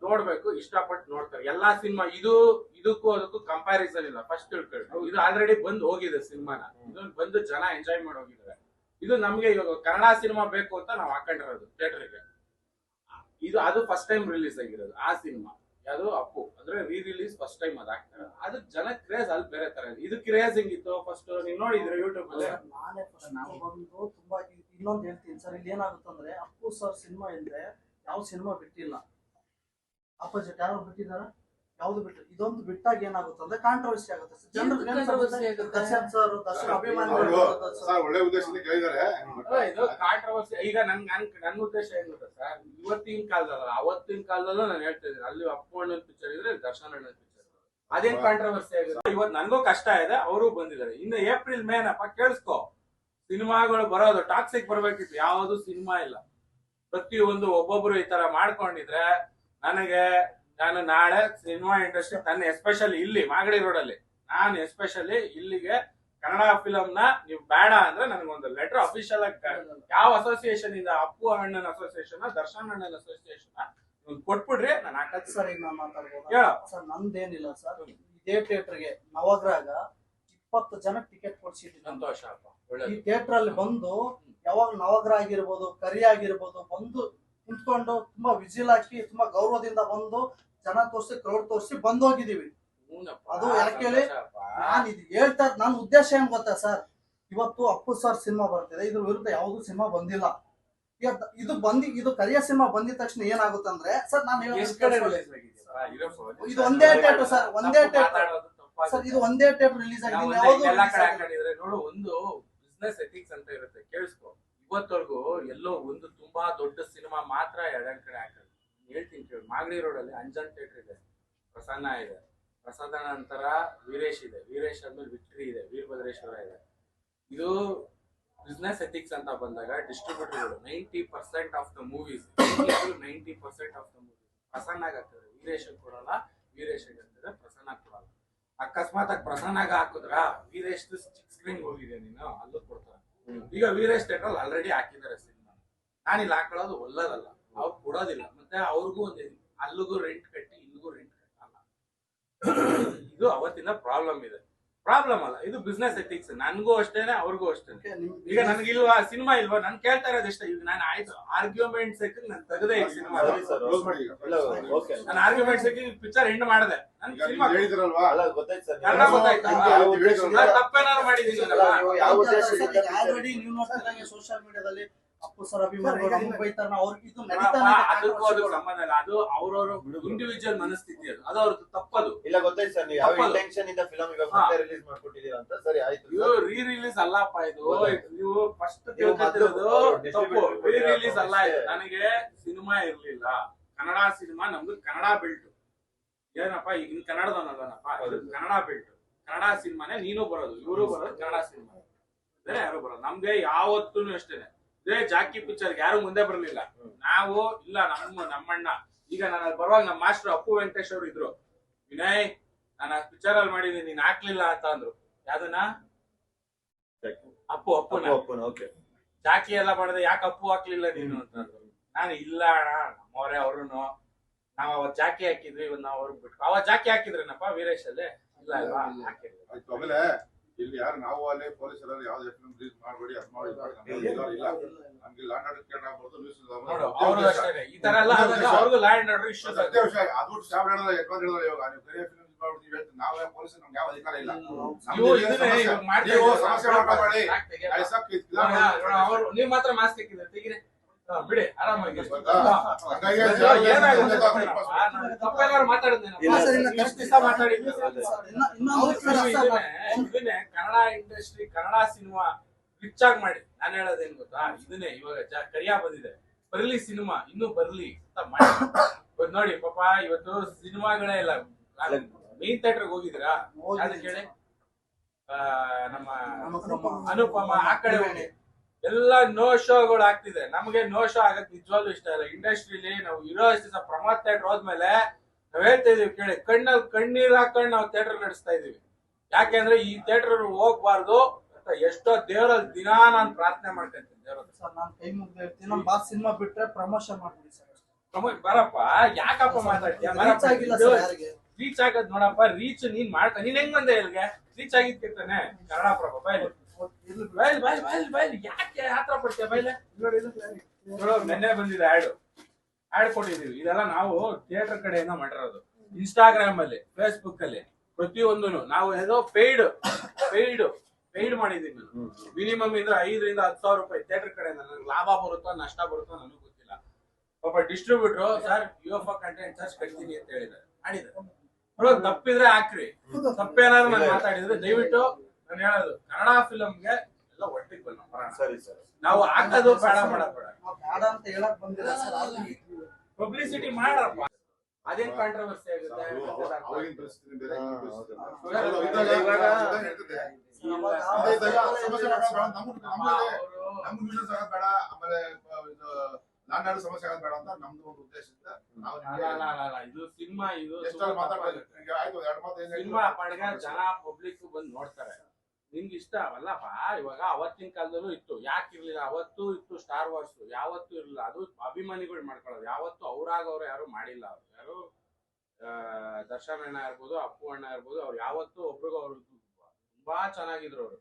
ನೋಡ್ಬೇಕು, ಇಷ್ಟಪಟ್ಟು ನೋಡ್ತಾರೆ. ಎಲ್ಲಾ ಸಿನಿಮಾ ಇದಕ್ಕೂ ಅದಕ್ಕೂ ಕಂಪ್ಯಾರಿಸನ್ ಇಲ್ಲ. ಫಸ್ಟ್ ತಿಳ್ಕೊಳ್ಳಿ, ಇದು ಆಲ್ರೆಡಿ ಬಂದು ಹೋಗಿದೆ ಸಿನಿಮಾನ. ಇದನ್ನ ಬಂದು ಜನ ಎಂಜಾಯ್ ಮಾಡಿ ಹೋಗಿದ್ದಾರೆ. ಇದು ನಮ್ಗೆ ಇವಾಗ ಕನ್ನಡ ಸಿನಿಮಾ ಬೇಕು ಅಂತ ನಾವು ಹಾಕೊಂಡಿರೋದು ಥಿಯೇಟರ್ಗೆ. ಅದು ಫಸ್ಟ್ ಟೈಮ್ ರಿಲೀಸ್ ಆಗಿರೋದು ಆ ಸಿನಿಮಾ. ಯಾವುದು ಅಪ್ಪು ಅಂದ್ರೆ ರಿಲೀಸ್ ಫಸ್ಟ್ ಟೈಮ್ ಅದ್ ಆಗ್ತಾರೆ. ಅದಕ್ಕೆ ಜನ ಕ್ರೇಜ್ ಅಲ್ಲಿ ಬೇರೆ ತರ ಇದೆ. ಇದು ಕ್ರೇಜ್ ಹೆಂಗಿತ್ತು ಫಸ್ಟ್ ನೀವು ನೋಡಿದ್ರೆ ಯೂಟ್ಯೂಬ್ ಅಲ್ಲಿ. ನಾನೇ ಫಸ್ಟ್ ಬಂದು ತುಂಬಾ ಇನ್ನೊಂದು ಹೇಳ್ತೀನಿ ಸರ್. ಇಲ್ಲಿ ಏನಾಗುತ್ತಂದ್ರೆ ಅಪ್ಪು ಸರ್ ಸಿನಿಮಾ ಇಲ್ಲದೆ ಯಾವ ಸಿನಿಮಾ ಬಿಟ್ಟಿಲ್ಲ. ಅಪೋಸಿಟ್ ಯಾರು ಬಿಟ್ಟಿದಾರ? ಯಾವ್ದು ಬಿಟ್ಟು ಇದೊಂದು ಬಿಟ್ಟಾಗ ಏನಾಗುತ್ತಂದ್ರೆ ಕಾಂಟ್ರವರ್ಸಿ ಆಗುತ್ತೆ. ದರ್ಶನ್ ಸರ್, ದರ್ಶನ್ ಅಭಿಮಾನಿಗಳು ಒಳ್ಳೆ ಉದ್ದೇಶದಿಂದ ಕೇಳಿದ್ದಾರೆ. ಇದು ಕಾಂಟ್ರವರ್ಸಿ. ಈಗ ನನ್ನ ಉದ್ದೇಶ ಏನು ಗೊತ್ತಾ ಸರ್, ಇವತ್ತಿನ ಕಾಲದಲ್ಲ ಅವತ್ತಿನ ಕಾಲದಲ್ಲೂ ನಾನು ಹೇಳ್ತಾ ಇದ್ದೀನಿ. ಅಲ್ಲಿ ಅಪ್ಪು ಅಣ್ಣನ ಪಿಕ್ಚರ್ ಇದ್ರೆ ದರ್ಶನ್ ಅಣ್ಣನ ಪಿಕ್ಚರ್, ಅದೇನ್ ಕಾಂಟ್ರವರ್ಸಿ ಆಗಿದೆ. ಇವತ್ತು ನನ್ಗೂ ಕಷ್ಟ ಇದೆ, ಅವರು ಬಂದಿದ್ದಾರೆ. ಇನ್ನು ಏಪ್ರಿಲ್ ಮೇನಪ್ಪ ಕೇಳಿಸ್ಕೊ, ಸಿನಿಮಾಗಳು ಬರೋದು ಟಾಕ್ಸಿಕ್ ಬರ್ಬೇಕಿತ್ತು. ಯಾವ್ದು ಸಿನಿಮಾ ಇಲ್ಲ. ಪ್ರತಿಯೊಂದು ಒಬ್ಬೊಬ್ರು ಈ ತರ ಮಾಡ್ಕೊಂಡಿದ್ರೆ ನಾನು ನಾಳೆ ಸಿನಿಮಾ ಇಂಡಸ್ಟ್ರಿ ಎಸ್ಪೆಷಲಿ ಇಲ್ಲಿ ಮಾಗಡಿ ರೋಡ್ ಅಲ್ಲಿ ನಾನು ಎಸ್ಪೆಷಲಿ ಇಲ್ಲಿಗೆ ಕನ್ನಡ ಫಿಲಮ್ ನ ನೀವು ಬೇಡ ಅಂದ್ರೆ ನನಗೊಂದು ಲೆಟರ್ ಅಫಿಷಿಯಲ್ ಆಗಿ ಯಾವ ಅಸೋಸಿಯೇಷನ್ ಇಂದ, ಅಪ್ಪು ಅಣ್ಣನ ಅಸೋಸಿಯೇಷನ್, ದರ್ಶನ್ ಅಣ್ಣನ ಅಸೋಸಿಯೇಷನ್ ಕೊಟ್ಬಿಡ್ರಿ, ನಾನು ಹಾಕದ್ ಸರ್. ಈಗ ನಾನು ಮಾತಾಡ್ಬೋದು ಸರ್. ನಂದೇನಿಲ್ಲ ಸರ್. ಇದೇ ಥಿಯೇಟರ್ಗೆ ನವಗ್ರಾಗ 20 ಜನ ಟಿಕೆಟ್ ಕೊಡ್ಸಿದ್ದೀನಿ. ಸಂತೋಷ ಅಪ್ಪ. ಈ ಥಿಯೇಟರ್ ಅಲ್ಲಿ ಬಂದು ಯಾವಾಗ ನವಗ್ರ ಆಗಿರ್ಬೋದು, ಕರಿ ಆಗಿರ್ಬೋದು, ಬಂದು ಕುಂತ್ಕೊಂಡು ತುಂಬಾ ವಿಜಿಲ್ ಹಾಕಿ ತುಂಬಾ ಗೌರವದಿಂದ ಬಂದು ಜನ ತೋರಿಸಿ, ಕ್ರೌಡ್ ತೋರಿಸಿ ಬಂದೋಗಿದೀವಿ. ಅದು ಯಾಕೆ ಹೇಳಿ, ನಾನು ಇದು ಹೇಳ್ತಾ ನನ್ನ ಉದ್ದೇಶ ಏನ್ ಗೊತ್ತಾ ಸರ್, ಇವತ್ತು ಅಪ್ಪು ಸರ್ ಸಿನಿಮಾ ಬರ್ತಿದೆ, ಇದ್ರ ವಿರುದ್ಧ ಯಾವ್ದು ಸಿನಿಮಾ ಬಂದಿಲ್ಲ. ಇದು ಕರಿಯ ಸಿನಿಮಾ ಬಂದಿದ ತಕ್ಷಣ ಏನಾಗುತ್ತಂದ್ರೆ ಸರ್, ನಾನು ಇದು ಒಂದೇ ಥಿಯೇಟರ್ ಸರ್, ಒಂದೇ ಥಿಯೇಟರ್ ಸರ್, ಇದು ಒಂದೇ ಥಿಯೇಟರ್ ರಿಲೀಸ್ ಆಗಿದೆ. ನೋಡು, ಒಂದು ಬಿಸ್ನೆಸ್ ಎಥಿಕ್ಸ್ ಅಂತ ಇರುತ್ತೆ, ಕೇಳಿಸ್ಕೊ. ಇವತ್ತವರೆಗೂ ಎಲ್ಲೋ ಒಂದು ತುಂಬಾ ದೊಡ್ಡ ಸಿನಿಮಾ ಮಾತ್ರ ಎರಡೆರಡು ಕಡೆ ಹಾಕೋದು. ಹೇಳ್ತೀನಿ ಕೇಳಿ, ಮಾಗಡಿ ರೋಡ್ ಅಲ್ಲಿ ಅಂಜನ್ ಥಿಯೇಟರ್ ಇದೆ, ಪ್ರಸನ್ನ ಇದೆ, ಪ್ರಸಾದ ನಂತರ ವೀರೇಶ್ ಇದೆ, ವೀರೇಶ್ ಆದ್ಮೇಲೆ ವಿಕ್ಟ್ರಿ ಇದೆ, ವೀರಭದ್ರೇಶ್ವರ ಇದೆ. ಇದು ಬಿಸ್ನೆಸ್ ಎಥಿಕ್ಸ್ ಅಂತ ಬಂದಾಗ ಡಿಸ್ಟ್ರಿಬ್ಯೂಟರ್ಗಳು 90% of the movies 90% of the movies ಪ್ರಸನ್ನಾಗ ಆಗ್ತದೆ. ವೀರೇಶ್ ಕೊಡಲ್ಲ, ವೀರೇಶ್ ಆಗ್ತದೆ, ಪ್ರಸನ್ನ ಕೊಡಲ್ಲ. ಅಕಸ್ಮಾತ್ ಆಗಿ ಪ್ರಸನ್ನಾಗ ಹಾಕಿದ್ರ ವೀರೇಶ್ ಚಿಕ್ಕ ಸ್ಕ್ರೀನ್ ಹೋಗಿದೆ, ನೀನು ಅಲ್ಲೂ ಕೊಡ್ತಾರೆ. ಈಗ ವೀರೇಶ್ ಥಿಯೇಟರ್ ಆಲ್ರೆಡಿ ಹಾಕಿದ್ದಾರೆ ಸಿನಿಮಾ. ನಾನಿಲ್ಲಿ ಹಾಕೊಳ್ಳೋದು ಒಳ್ಳೇದಲ್ಲ, ಅವ್ರು ಕೊಡೋದಿಲ್ಲ. ಮತ್ತೆ ಅವ್ರಿಗೂ ಒಂದು ಅಲ್ಲಿಗೂ ರೆಂಟ್ ಕಟ್ಟಿ ಇಲ್ಲಿಗೂ ರೆಂಟ್ ಕಟ್ಟಲ್ಲ. ಇದು ಅವತ್ತಿನ ಪ್ರಾಬ್ಲಮ್ ಇದೆ. ಪ್ರಾಬ್ಲಮ್ ಅಲ್ಲ, ಇದು ಬಿಸ್ನೆಸ್ ಎಥಿಕ್ಸ್. ನನ್ಗೂ ಅಷ್ಟೇನೆ, ಅವ್ರಿಗೂ ಅಷ್ಟೇನೆ. ಈಗ ನನ್ಗಿಲ್ವಾ ಸಿನಿಮಾ ಇಲ್ವಾ, ನನ್ ಕೇಳ್ತಾ ಇರೋದು ಇಷ್ಟ. ಈಗ ನಾನು ಆಯ್ತು ಆರ್ಗ್ಯುಮೆಂಟ್ ಸೆಕ್ ನಾನು ತೆಗೆದೇ ಈ ಸಿನಿಮಾ, ನಾನು ಆರ್ಗ್ಯುಮೆಂಟ್ ಸೆಕ್ ಪಿಕ್ಚರ್ ಎಂಡ್ ಮಾಡಿದೆ. ನನ್ ಸಿನಿಮಾ ತಪ್ಪೇನಾದ್ರು ಮಾಡಿದೀನಿ. ಆಲ್ರೆಡಿ ನೀವು ನೋಡ್ತಿದ್ದಂಗೆ ಸೋಷಿಯಲ್ ಮೀಡಿಯಾದಲ್ಲಿ ಅಪ್ಪು ಸರ್ ಅಭಿಮಾನಿಗಳು ನಮಗೆ ಬೈತಾರ, ಅವ್ರಿಗೆ ಇದು ಅದಕ್ಕೂ ಅದಕ್ಕೆ ಸಂಬಂಧ ಇಲ್ಲ. ಅದು ಅವ್ರವ್ರ ಇಂಡಿವಿಜುವಲ್ ಮನಸ್ಥಿತಿ, ಅದು ಅವ್ರದ್ದು ತಪ್ಪದು. ಇಲ್ಲ ಗೊತ್ತಾಯ್ತು ಸರ್, ನೀವು ಯಾವ ಇಂಟೆನ್ಷನ್ ಇಂದ ಫಿಲಂ ಇವಾಗ ಮತ್ತೆ ರಿಲೀಸ್ ಮಾಡ್ಕೊಟ್ಟಿದ್ದೀರಾ ಅಂತ. ಸರಿ ಆಯ್ತು, ಇದು ರೀ-ರಿಲೀಸ್ ಅಲ್ಲಪ್ಪ. ಇದು ನೀವು ಫಸ್ಟ್ ತಿಳ್ಕೊತಿರೋದು ತಪ್ಪು. ರೀ-ರಿಲೀಸ್ ಅಲ್ಲ ಇದು. ನನಗೆ ಸಿನಿಮಾ ಇರ್ಲಿಲ್ಲ, ಕನ್ನಡ ಸಿನಿಮಾ ನಮ್ದು ಕನ್ನಡ ಬೆಲ್ಟ್. ಏನಪ್ಪ ಈಗ ಕನ್ನಡದವನಲ್ಲನಪ್ಪ, ಕನ್ನಡ ಬೆಲ್ಟ್. ಕನ್ನಡ ಸಿನಿಮಾನೇ ನೀನು ಬರೋದು, ಇವರು ಬರೋದು ಕನ್ನಡ ಸಿನಿಮಾ, ಬೇರೆ ಯಾರು ಬರೋದು. ನಮ್ಗೆ ಯಾವತ್ತೂ ಅಷ್ಟೇನೆ. ಇದೇ ಜಾಕಿ ಪಿಕ್ಚರ್ ಯಾರು ಮುಂದೆ ಬರ್ಲಿಲ್ಲ. ನಾವು ಇಲ್ಲ, ನಮ್ಮಣ್ಣ. ಈಗ ನಾನು ಬರುವಾಗ ನಮ್ಮ ಮಾಸ್ಟರ್ ಅಪ್ಪು ವೆಂಕಟೇಶ್ ಅವರು ಇದ್ರು. ವಿನಯ್, ನಾನು ಆ ಪಿಕ್ಚರ್ ಅಲ್ಲಿ ಮಾಡಿದೀನಿ, ನೀನ್ ಹಾಕ್ಲಿಲ್ಲ ಅಂತ ಅಂದ್ರು. ಯಾವ್ದನ್ನ? ಅಪ್ಪುನ. ಜಾಕಿ ಎಲ್ಲ ಮಾಡಿದೆ, ಯಾಕೆ ಅಪ್ಪು ಹಾಕ್ಲಿಲ್ಲ ನೀನು ಅಂತಂದ್ರು. ನಾನು ಇಲ್ಲ ಅಣ್ಣ, ನಮ್ಮವರೇ ಅವ್ರುನು, ನಾವ್ ಅವತ್ ಜಾಕಿ ಹಾಕಿದ್ವಿ, ಇವತ್ತು ನಾವ್ ಅವ್ರಿಗೆ ಬಿಟ್ಟು. ಅವ ಜಾಕಿ ಹಾಕಿದ್ರೇನಪ್ಪ ವೀರೇಶ್ ಅಲ್ಲಿ? ಇಲ್ಲ, ಇಲ್ಲ ಅಲ್ವಾ ಹಾಕಿರ್ಲಿಲ್ಲ. ಆಯ್ತು ಆಮೇಲೆ ಇಲ್ಲಿ ಯಾರು ನಾವು ಅಲ್ಲಿ ಪೊಲೀಸರು ಯಾವ್ದು ಫಿಲ್ಮ್ ರಿಲೀಸ್ ಮಾಡಬೇಡಿ ಅದು ಮಾಡಿ ಇಲ್ಲ ನಮ್ಗೆ ಲ್ಯಾಂಡ್ ಆರ್ಡರ್ ಕೇಳ್ ಆಗ್ಬಾರ್ದು ನ್ಯೂಸ್ ನೋಡು ಅವ್ರು ಅಷ್ಟೇ ಈ ತರ ಎಲ್ಲ ಆದಾಗ ಅವ್ರಿಗೂ ಲ್ಯಾಂಡ್ ಆರ್ಡರ್ ಇಶ್ಯೂಸ್ ಸತ್ಯ ವಿಷಯ ಅದು ಸ್ಟಾಫ್ ಹೇಳಿದ್ರೆ ಎತ್ಕೊಂಡು ಹೇಳಿದ್ರೆ ಇವಾಗ ನೀವು ಬೇರೆ ಫಿಲ್ಮ್ ಮಾಡ್ಬಿಟ್ಟು ಹೇಳ್ತೀವಿ ನಾವೇ ಪೊಲೀಸ್ ನಮ್ಗೆ ಯಾವ ಅಧಿಕಾರ ಇಲ್ಲ ನೀವು ಇದನ್ನೇ ಇವಾಗ ಮಾಡ್ತಾ ನೀವು ಇದ್ದೀರಾ. ಸಮಸ್ಯೆ ಮಾಡ್ಕೊಬೇಡಿ ಯಾಕ್ ತೆಗಿಯಲ್ಲ? ಅವ್ರು ನೀವ್ ಮಾತ್ರ ಮಾಸ್ಕ್ ತೆಗಿದ್ರೆ ತೆಗಿರಿ ಬಿಡಿ ಆರಾಮಾಗಿ ಹಂಗಾಗಿ ತಪ್ಪೇನಾದ್ರು ಮಾತಾಡಿದ್ನೇನಪ್ಪ? ಇಲ್ಲ ಸರ್, ಇಲ್ಲ, ಇಷ್ಟ್ ದಿವ್ಸ ಮಾತಾಡಿದ್ವಿ ಇದನ್ನೇ Kannada industry Kannada cinema rich ಆಗಿ ಮಾಡಿ ನಾನು ಹೇಳೋದೇನ್ ಗೊತ್ತಾ ಇದನ್ನೇ ಇವಾಗ ಕರಿಯಾ ಬಂದಿದೆ ಬರ್ಲಿ ಸಿನಿಮಾ ಇನ್ನೂ ಬರ್ಲಿ ಅಂತ ಮಾಡಿ ಇವತ್ತು ನೋಡಿ ಪಾಪ ಇವತ್ತು ಸಿನಿಮಾಗಳೇ ಇಲ್ಲ ಮೇನ್ ಥಿಯೇಟರ್ಗೆ ಹೋಗಿದ್ದೀರಾ ಯಾವ್ದಕ್ಕೆ ಹೇಳಿ ನಮ್ಮ ಅನುಪಮ ಆ ಕಡೆ ಹೋಗಿ ಎಲ್ಲ ನೋ ಶೋಗಳು ಆಗ್ತಿದೆ ನಮಗೆ ನೋ ಶೋ ಆಗಕ್ ನಿಜವಾಗ್ಲೂ ಇಷ್ಟ ಇಲ್ಲ ಇಂಡಸ್ಟ್ರಿಲಿ ನಾವು ಇರೋ ದಿವಸ ಪ್ರಮೋದ್ ಥಿಯೇಟರ್ ಹೋದ್ಮೇಲೆ ನಾವ್ ಹೇಳ್ತಾ ಇದೀವಿ ಕೇಳಿ ಕಣ್ಣಲ್ಲಿ ಕಣ್ಣೀರ್ ಹಾಕೊಂಡು ನಾವು ಥಿಯೇಟರ್ ನಡೆಸ್ತಾ ಇದೀವಿ ಯಾಕೆಂದ್ರೆ ಈ ಥಿಯೇಟರ್ ಹೋಗ್ಬಾರ್ದು ಅಂತ ಎಷ್ಟೋ ದೇವರಲ್ಲಿ ದಿನಾ ನಾನು ಪ್ರಾರ್ಥನೆ ಮಾಡ್ಕೊಂತೀನಿ ದೇವ್ರ ಸರ್ ನಾನು ಕೈ ಮುಗ್ದು ಹೇಳ್ತೀನಿ ನಮ್ಮ ಬಾಸ್ ಸಿನಿಮಾ ಬಿಟ್ರೆ ಪ್ರಮೋಷನ್ ಮಾಡ್ಬಿಡಿ ಸರ್ ಬರಪ್ಪ ಯಾಕಪ್ಪ ಮಾತಾಡ್ತೀಯ ರೀಚ್ ಆಗಿಲ್ಲ ಸರ್ ಯಾರಿಗೆ ರೀಚ್ ಆಗದ್ ನೋಡಪ್ಪ ರೀಚ್ ನೀನ್ ಮಾಡ್ತಾ ನೀನ್ ಹೆಂಗ್ ಬಂದೆ ಇಲ್ಲಿಗೆ ರೀಚ್ ಆಗಿದ್ಕಿರ್ತಾನೆ ಕನ್ನಡ ಪ್ರಭ ಬೈಲ್ ಬೈಲ್ ಬೈಲ್ ಬೈಲ್ ಬೈಲ್ ಯಾಕೆ ಆತರ ಪಡ್ತೀಯ ಬೈಲೆ ನೋಡು ನೆನ್ನೆ ಬಂದಿದೆ ಆಡ್ ಕೊಟ್ಟಿದೀವಿ ಇದೆಲ್ಲ ನಾವು ಥಿಯೇಟರ್ ಕಡೆಯಿಂದ ಮಾಡಿರೋದು ಇನ್ಸ್ಟಾಗ್ರಾಮ್ ಅಲ್ಲಿ ಫೇಸ್ಬುಕ್ ಅಲ್ಲಿ ಪ್ರತಿಯೊಂದನು ನಾವು ಏನೋ ಪೇಯ್ಡ್ ಮಾಡಿದೀನಿ ನಾನು ಮಿನಿಮಮ್ ಇಂದ 5,000 to 10,000 ರೂಪಾಯಿ ಥಿಯೇಟರ್ ಕಡೆಯಿಂದ ನನಗೆ ಲಾಭ ಬರುತ್ತೋ ನಷ್ಟ ಬರುತ್ತೋ ನನಗೂ ಗೊತ್ತಿಲ್ಲ ಪಾಪ distributor sir UFO content charge ಕಟ್ತೀನಿ ಅಂತ ಹೇಳಿದ್ದಾರೆ ಮಾಡಿದ್ದಾರೆ ತಪ್ಪಿದ್ರೆ ಹಾಕ್ರಿ ತಪ್ಪೇನಾದ್ರು ನಾನು ಮಾತಾಡಿದ್ರೆ ದಯವಿಟ್ಟು ನಾನು ಹೇಳೋದು ಕನ್ನಡ ಫಿಲಂಗೆ ಎಲ್ಲ ಒಟ್ಟಿಗೆ ಬರೋಣ ಸರಿ ಸರ್ ನಾವು ಹಾಕೋದು ಬೇಡ ನಾವು ಬೇಡ ಅಂತ ಹೇಳಕ್ ಬಂದಿಲ್ಲ ಸರ್ ಅಲ್ಲಿ ಪಬ್ಲಿಸಿಟಿ ಮಾಡಪ್ಪ ಅದೇನ್ ಕಾಂಟ್ರವರ್ಸಿ ಆಗುತ್ತೆ ಅವಾಗಿನ ಪರಿಸ್ಥಿತಿ ಬೇರೆ ನಮ್ಗೆ ನ್ಯೂಸ್ ಆಗೋದ್ ಬೇಡ ಆಮೇಲೆ ಲ್ಯಾಂಡ್ ಆರ್ಡರ್ ಸಮಸ್ಯೆ ಆಗೋದ್ ಬೇಡ ಅಂತ ನಮ್ದು ಒಂದು ಉದ್ದೇಶದಿಂದ ನಾವು ಇದು ಸಿನಿಮಾ ಇದು ಎಷ್ಟೆಲ್ಲ ಮಾತಾಡ್ಬೇಕು ಆಯ್ತು ಎರಡು ಮಾತು ಸಿನಿಮಾ ಪಡ್ಗ ಜನ ಪಬ್ಲಿಕ್ ಬಂದು ನೋಡ್ತಾರೆ ನಿಮ್ಗೆ ಇಷ್ಟ ಅವಲ್ಲಪ್ಪ ಇವಾಗ ಅವತ್ತಿನ ಕಾಲದಲ್ಲೂ ಇತ್ತು ಯಾಕೆ ಇರ್ಲಿಲ್ಲ ಅವತ್ತು ಇತ್ತು ಸ್ಟಾರ್ ವಾರ್ಸ್ ಯಾವತ್ತೂ ಇರ್ಲಿಲ್ಲ ಅದು ಅಭಿಮಾನಿಗಳು ಮಾಡ್ಕೊಳ್ಳೋದು ಯಾವತ್ತು ಅವ್ರಾಗವ್ರು ಯಾರು ಮಾಡಿಲ್ಲ ಅವ್ರು ಯಾರು ದರ್ಶನ್ ಅಣ್ಣ ಇರ್ಬೋದು ಅಪ್ಪು ಅಣ್ಣ ಇರ್ಬೋದು ಅವ್ರು ಯಾವತ್ತೂ ಒಬ್ರಿಗೂ ತುಂಬಾ ಚೆನ್ನಾಗಿದ್ರು ಅವ್ರು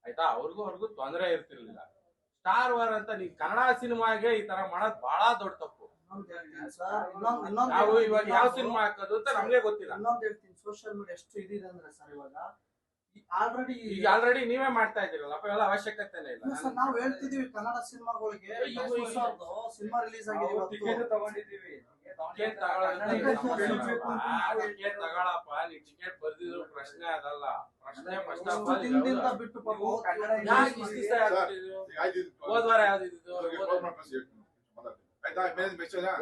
ಆಯ್ತಾ ಅವ್ರಿಗೂ ತೊಂದರೆ ಇರ್ತಿರ್ಲಿಲ್ಲ ಸ್ಟಾರ್ ವಾರ್ ಅಂತ ನೀವ್ ಕನ್ನಡ ಸಿನಿಮಾಗೆ ಈ ತರ ಮಾಡೋದ್ ಬಹಳ ದೊಡ್ಡ ತಪ್ಪು ನಾವು ಇವಾಗ ಯಾವ ಸಿನಿಮಾ ಹಾಕೋದು ಅಂತ ನಮ್ಗೆ ಗೊತ್ತಿಲ್ಲ ಇನ್ನೊಂದ್ ಹೇಳ್ತೀನಿ ಸೋಷಿಯಲ್ ಮೀಡಿಯಾ ಎಷ್ಟು ಇದಿದೆ ಅಂದ್ರೆ ಸರ್ ಇವಾಗ ಆಲ್ರೆಡಿ ನೀವೇ ಮಾಡ್ತಾ ಇದ್ದೀರಲ್ಲ ಅಪ್ಪ ಎಲ್ಲ ಅವಶ್ಯಕತೆನೇ ಇಲ್ಲ ಸರ್ ನಾವು ಹೇಳ್ತಿದೀವಿ ಕನ್ನಡ ಸಿನಿಮಾಗಳಿಗೆ ಸಿನಿಮಾ ರಿಲೀಸ್ ಆಗಿದೆ ಇವತ್ತು ತಗೊಂಡಿದ್ದೀವಿ ತಗೊಳಪ್ಪ ನೀ ಟಿಕೆಟ್ ಬರ್ದಿದ್ರು ಪ್ರಶ್ನೆ ಅದಲ್ಲ ಪ್ರಶ್ನೆ ಫಸ್ಟ್ ಆಫ್ ಆಲ್ ದಿನದಿಂದ ಬಿಟ್ಟು ಪಾಪ ಹೋದ್ವಾರ ಯಾವ್ದಿದ್ದು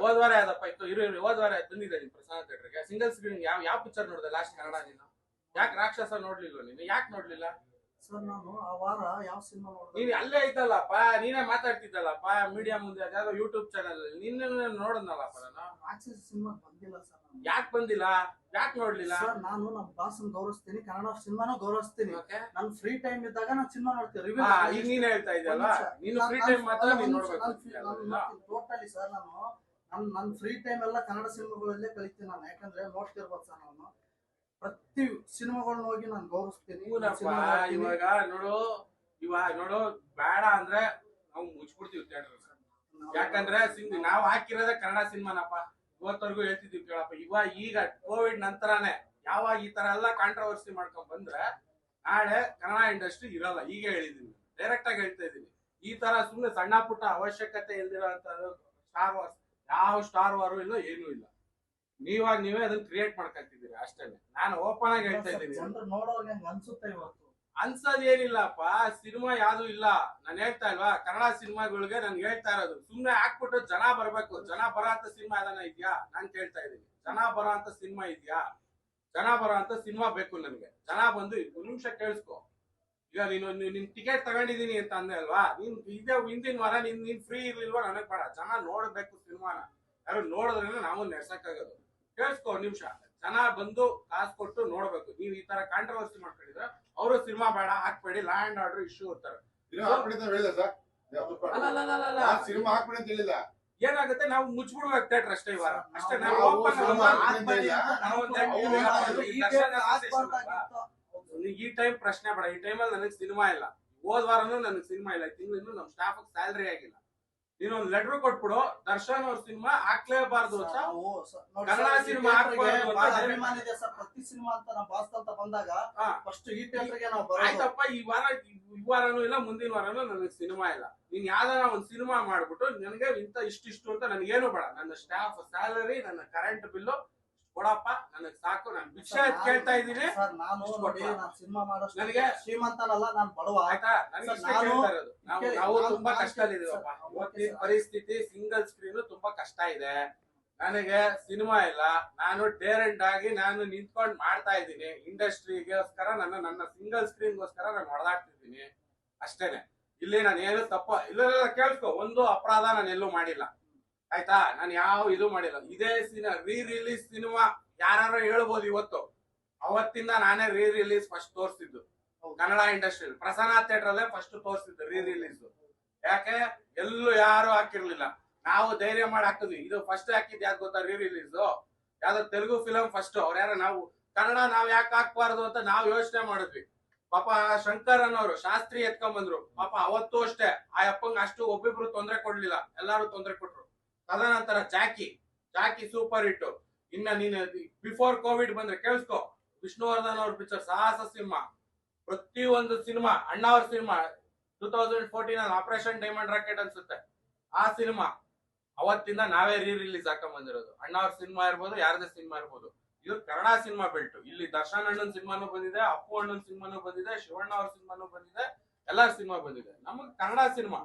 ಹೋದ್ವಾರ ಯಾವ್ದಪ್ಪ ಇತ್ತು ಹೋದ್ವಾರ ಬಂದಿದೆ ನಿಮ್ ಪ್ರಸಾದ್ ಥಿಯೇಟರ್ಗೆ ಸಿಂಗಲ್ ಸ್ಕ್ರೀನ್ ಯಾವ ಪಿಕ್ಚರ್ ನೋಡಿದೆ ಲಾಸ್ಟ್ ಕನ್ನಡ ನೀನು ಯಾಕೆ ರಾಕ್ಷಸ ನೋಡ್ಲಿಲ್ಲ ನೀನು ಯಾಕೆ ನೋಡ್ಲಿಲ್ಲ ಸರ್ ನಾನು ಆ ವಾರ ಯಾವ ಸಿನಿಮಾ ನೋಡಿದೆ ನೀನ್ ಅಲ್ಲೇ ಐತಲ್ಲಪ್ಪ ನೀನೇ ಮಾತಾಡ್ತಿದ್ದಲ್ಲಪ್ಪ ಮೀಡಿಯಾ ಮುಂದೆ ಅದ್ಯಾವ್ದೋ ಯೂಟ್ಯೂಬ್ ಚಾನಲ್ ನಿನ್ನ ನೋಡದ್ನಲ್ಲಪ್ಪ ನಾನು ರಾಕ್ಷಸ ಸಿನಿಮಾ ಬಂದಿಲ್ಲ ಸರ್ ಯಾಕೆ ಬಂದಿಲ್ಲ ಯಾಕೆ ನೋಡ್ಲಿಲ್ಲ ಸರ್ ನಾನು ನಮ್ಮ ಬಾಸನ್ ಗೌರವಿಸ್ತೀನಿ ಕನ್ನಡ ಸಿನಿಮಾನು ಗೌರವಿಸ್ತೀನಿ ನನ್ ಫ್ರೀ ಟೈಮ್ ಇದ್ದಾಗ ನಾನು ಸಿನಿಮಾ ನೋಡ್ತೀನಿ ಈಗ ನೀನ್ ಹೇಳ್ತಾ ಇದೆಯಲ್ಲ ನೀನು ಫ್ರೀ ಟೈಮ್ ಮಾತ್ರ ನೀನ್ ನೋಡ್ಬೇಕು ಟೋಟಲಿ ಸರ್ ನನ್ ಫ್ರೀ ಟೈಮ್ ಎಲ್ಲ ಕನ್ನಡ ಸಿನಿಮಾಗಳಲ್ಲೇ ಕಲಿತೀನಿ ನಾನು ಯಾಕಂದ್ರೆ ನೋಡ್ತಿರ್ಬೋದು ಸರ್ ನಾನು ಪ್ರತಿ ಸಿನಿಮಾಗಳನ್ನ ಹೋಗಿ ನಾನು ಗೌರವಿಸ್ತೀನಿ ಇವಾಗ ನೋಡು ಬೇಡ ಅಂದ್ರೆ ನಾವು ಮುಚ್ಬಿಡ್ತೀವಿ ಥಿಯೇಟರ್ ಯಾಕಂದ್ರೆ ನಾವ್ ಹಾಕಿರೋದೇ ಕನ್ನಡ ಸಿನಿಮಾನಪ್ಪ ಇವತ್ತವರೆಗೂ ಹೇಳ್ತಿದ್ವಿ ಕೇಳಪ್ಪ ಈಗ ಕೋವಿಡ್ ನಂತರನೇ ಯಾವಾಗ ಈ ತರ ಎಲ್ಲ ಕಾಂಟ್ರವರ್ಸಿ ಮಾಡ್ಕೊಂಡ್ ಬಂದ್ರೆ ನಾಳೆ ಕನ್ನಡ ಇಂಡಸ್ಟ್ರಿ ಇರಲ್ಲ ಈಗ ಹೇಳಿದೀನಿ ಡೈರೆಕ್ಟ್ ಆಗಿ ಹೇಳ್ತಾ ಇದೀನಿ ಈ ತರ ಸುಮ್ನೆ ಸಣ್ಣ ಪುಟ್ಟ ಅವಶ್ಯಕತೆ ಇಲ್ದಿರೋ ಸ್ಟಾರ್ ವಾರ್ ಯಾವ ಸ್ಟಾರ್ ವಾರು ಇಲ್ಲ ಏನೂ ಇಲ್ಲ ನೀವೇ ಅದನ್ನ ಕ್ರಿಯೇಟ್ ಮಾಡ್ಕೊಂತಿದ್ದೀರಿ ಅಷ್ಟೇನೆ ನಾನು ಓಪನ್ ಆಗಿ ಹೇಳ್ತಾ ಇದ್ದೀನಿ ಅನ್ಸುತ್ತೆ ಇವತ್ತು ಅನ್ಸದ್ ಏನಿಲ್ಲಪ್ಪ ಸಿನಿಮಾ ಯಾವ್ದು ಇಲ್ಲ ನಾನು ಹೇಳ್ತಾ ಇಲ್ವಾ ಕನ್ನಡ ಸಿನಿಮಾಗಳಿಗೆ ನನ್ಗೆ ಹೇಳ್ತಾ ಇರೋದು ಸುಮ್ನೆ ಹಾಕ್ಬಿಟ್ಟು ಜನ ಬರ್ಬೇಕು ಜನ ಬರೋ ಅಂತ ಸಿನಿಮಾ ಅದನ್ನ ಇದ್ಯಾ ನಾನ್ ಕೇಳ್ತಾ ಇದ್ದೀನಿ ಜನ ಬರೋ ಅಂತ ಸಿನಿಮಾ ಇದ್ಯಾ ಜನ ಬರೋ ಅಂತ ಸಿನಿಮಾ ಬೇಕು ನನ್ಗೆ ಜನ ಬಂದು 1 ನಿಮಿಷ ಕೇಳಿಸ್ಕೊ ಈಗ ನಿನ್ ಟಿಕೆಟ್ ತಗೊಂಡಿದೀನಿ ಅಂತ ಅಂದೆ ಅಲ್ವಾ ಇದೇ ಹಿಂದಿನ ವಾರ ನೀನ್ ಫ್ರೀ ಇರ್ಲಿಲ್ವಾ ನನಗ್ ಬೇಡ ಜನ ನೋಡ್ಬೇಕು ಸಿನಿಮಾನ ಯಾರು ನೋಡಿದ್ರೆ ನಾವು ನೆಡ್ಸಕ್ಕಾಗೋದು ಕೇಳಿಸ್ಕೊ 1 ನಿಮಿಷ ಜನ ಬಂದು ಕಾಸು ಕೊಟ್ಟು ನೋಡ್ಬೇಕು ನೀವ್ ಈ ತರ ಕಾಂಟ್ರವರ್ಸಿ ಮಾಡ್ಕೊಂಡಿದ್ರೆ ಅವರು ಸಿನಿಮಾ ಬೇಡ ಹಾಕ್ಬೇಡಿ ಲ್ಯಾಂಡ್ ಆರ್ಡರ್ ಇಶ್ಯೂ ಇರ್ತಾರೆ ಸಿನಿಮಾ ಹಾಕ್ಬಿಡಿ ಅಂತ ಹೇಳಿಲ್ಲ ಸರ್ ಸಿನಿಮಾ ಹಾಕ್ಬಿಡಿ ಅಂತ ಹೇಳಿಲ್ಲ ಏನಾಗುತ್ತೆ ನಾವು ಮುಚ್ಬಿಡ್ಬೇಕು ಥಿಯೇಟರ್ ಅಷ್ಟೇ ಈ ವಾರ ಅಷ್ಟೇ. ನಾವು ನಾವು open ಸೋಮ ಆಗಿ ಆಗ್ಬಾರ್ದು ಅಂತ ನಾವು ಒಂದು ಅವ್ರು ಯಾಕಂದ್ರೆ ಈ ದರ್ಶನ ಆಗ್ಬಾರ್ದಾಗಿತ್ತು. ಈ ಟೈಮ್ ಪ್ರಶ್ನೆ ಬೇಡ. ಈ ಟೈಮಲ್ಲಿ ನನಗೆ ಸಿನಿಮಾ ಇಲ್ಲ, ಹೋದ ವಾರನೂ ನನಗೆ ಸಿನಿಮಾ ಇಲ್ಲ, ತಿಂಗಳಿಂದ ನಮ್ ಸ್ಟಾಫ್ ಸ್ಯಾಲರಿ ಆಗಿಲ್ಲ. ನೀನೊಂದು ಲೆಟರ್ ಕೊಟ್ಬಿಡು ದರ್ಶನ್ ಅವ್ರ ಸಿನಿಮಾ ಹಾಕ್ಲೇಬಾರ್ದು ಅಂತ. ಕನ್ನಡ ಸಿನಿಮಾ ಹಾಕ್ಬಾರ್ದು ಅಂತ ಅಭಿಮಾನ ಇದೆ ಸರ್. ಪ್ರತಿ ಸಿನಿಮಾ ಅಂತ ನಾವು ಬಾಸ್ ಅಂತ ಬಂದಾಗ ಹಾ. ಫಸ್ಟ್ ಈ ಥಿಯೇಟರ್ಗೆ ನಾವು ಬರೋದು. ಆಯ್ತಪ್ಪ, ಈ ವಾರನೂ ಇಲ್ಲ, ಮುಂದಿನ ವಾರನೂ ನನಗೆ ಸಿನಿಮಾ ಇಲ್ಲ. ನೀನ್ ಯಾವ್ದಾರ ಒಂದ್ ಸಿನಿಮಾ ಮಾಡ್ಬಿಟ್ಟು ನನಗೆ ಇಷ್ಟಿಷ್ಟು ಅಂತ ನನಗೇನು ಬೇಡ. ನನ್ನ ಸ್ಟಾಫ್ ಸ್ಯಾಲರಿ, ನನ್ನ ಕರೆಂಟ್ ಬಿಲ್ಲು ಕೊಡಪ್ಪ, ನನಗ್ ಸಾಕು. ನಾನು ಭಿಕ್ಷೆ ಕೇಳ್ತಾ ಇದ್ದೀನಿ. ಸರ್ ನಾನು ನೋಡಿ, ನಾನು ಸಿನಿಮಾ ಮಾಡೋಷ್ಟು ನನಗೆ ಶ್ರೀಮಂತನಲ್ಲ, ನಾನು ಬಡವ. ಆಯ್ತಾ, ನನಗೆ ಸರ್, ಇಷ್ಟೇ ನಾನು ಕೇಳ್ತಾ ಇರೋದು. ನಾವು ನಾನು ತುಂಬಾ ಕಷ್ಟದಲ್ಲಿದ್ದೀವಪ್ಪ. ಸರ್, ಇವತ್ತಿನ ಸರ್. ಪರಿಸ್ಥಿತಿ ಸಿಂಗಲ್ ಸ್ಕ್ರೀನ್ ತುಂಬಾ ಕಷ್ಟ ಇದೆ. ನನಗೆ ಸಿನಿಮಾ ಇಲ್ಲ, ನಾನು ಡೇರೆಂಟ್ ಆಗಿ ನಾನು ನಿಂತ್ಕೊಂಡು ಮಾಡ್ತಾ ಇದ್ದೀನಿ. ಇಂಡಸ್ಟ್ರಿಗೋಸ್ಕರ ನನ್ನ ಸಿಂಗಲ್ ಸ್ಕ್ರೀನ್ಗೋಸ್ಕರ ನಾನು ಹೊಡೆದಾಡ್ತಿದ್ದೀನಿ ಅಷ್ಟೇನೆ. ಇಲ್ಲಿ ನಾನು ಏನು ತಪ್ಪ ಇಲ್ಲ, ಕೇಳ್ಕೊ, ಒಂದು ಅಪರಾಧ ನಾನು ಎಲ್ಲೂ ಮಾಡಿಲ್ಲ ಆಯ್ತಾ. ನಾನು ಯಾವ ಇದು ಮಾಡಿಲ್ಲ. ಇದೇ ರೀ-ರಿಲೀಸ್ ಸಿನಿಮಾ ಯಾರು ಹೇಳ್ಬೋದು. ಇವತ್ತು ಅವತ್ತಿಂದ ನಾನೇ ರೀ-ರಿಲೀಸ್ ಫಸ್ಟ್ ತೋರಿಸ್ತಿದ್ದು ಕನ್ನಡ ಇಂಡಸ್ಟ್ರಿ. ಪ್ರಸನ್ನ ಥಿಯೇಟರ್ ಅಲ್ಲೇ ಫಸ್ಟ್ ತೋರಿಸ್ತಿದ್ದು ರೀ-ರಿಲೀಸ್. ಯಾಕೆ ಎಲ್ಲೂ ಯಾರು ಹಾಕಿರ್ಲಿಲ್ಲ, ನಾವು ಧೈರ್ಯ ಮಾಡಿ ಹಾಕಿದ್ವಿ. ಇದು ಫಸ್ಟ್ ಹಾಕಿದ್ ಯಾಕೆ ಗೊತ್ತಾ, ರೀ-ರಿಲೀಸ್ ಯಾವ್ದೋ ತೆಲುಗು ಫಿಲಂ ಫಸ್ಟ್. ಅವ್ರ ಯಾರ ನಾವು ಕನ್ನಡ ನಾವ್ ಯಾಕೆ ಹಾಕ್ಬಾರ್ದು ಅಂತ ನಾವು ಯೋಚನೆ ಮಾಡಿದ್ವಿ. ಪಾಪ ಶಂಕರ್ ಅನ್ನೋರು ಶಾಸ್ತ್ರಿ ಎತ್ಕೊಂಡ್ ಬಂದ್ರು. ಪಾಪ ಅವತ್ತು ಅಷ್ಟೇ ಆ ಅಪ್ಪಂಗ್ ಅಷ್ಟು ಒಬ್ಬಿಬ್ರು ತೊಂದರೆ ಕೊಡ್ಲಿಲ್ಲ, ಎಲ್ಲಾರು ತೊಂದರೆ ಕೊಟ್ರು. ತದನಂತರ ಜಾಕಿ ಸೂಪರ್ ಹಿಟ್. ಇನ್ನ ನೀನು ಬಿಫೋರ್ ಕೋವಿಡ್ ಬಂದ್ರೆ ಕೇಳಿಸ್ಕೊ, ವಿಷ್ಣುವರ್ಧನ್ ಅವ್ರ ಪಿಕ್ಚರ್ ಸಾಹಸ ಸಿನಿಮಾ, ಪ್ರತಿಯೊಂದು ಸಿನಿಮಾ, ಅಣ್ಣ ಅವ್ರ ಸಿನಿಮಾ 2014 ಆಪರೇಷನ್ ಡೈಮಂಡ್ ರಾಕೆಟ್ ಅನ್ಸುತ್ತೆ ಆ ಸಿನಿಮಾ, ಅವತ್ತಿಂದ ನಾವೇ ರೀ-ರಿಲೀಸ್ ಹಾಕೊಂಡ್ ಬಂದಿರೋದು. ಅಣ್ಣ ಅವ್ರ ಸಿನಿಮಾ ಇರ್ಬೋದು, ಯಾರದೇ ಸಿನಿಮಾ ಇರ್ಬೋದು. ಇದು ಕನ್ನಡ ಸಿನಿಮಾ ಬೆಲ್ಟ್. ಇಲ್ಲಿ ದರ್ಶನ್ ಅಣ್ಣನ್ ಸಿನಿಮಾನು ಬಂದಿದೆ, ಅಪ್ಪು ಅಣ್ಣನ್ ಸಿನಿಮಾನು ಬಂದಿದೆ, ಶಿವಣ್ಣ ಅವ್ರ ಸಿನಿಮಾನು ಬಂದಿದೆ, ಎಲ್ಲಾರ ಸಿನಿಮಾ ಬಂದಿದೆ. ನಮಗ್ ಕನ್ನಡ ಸಿನಿಮಾ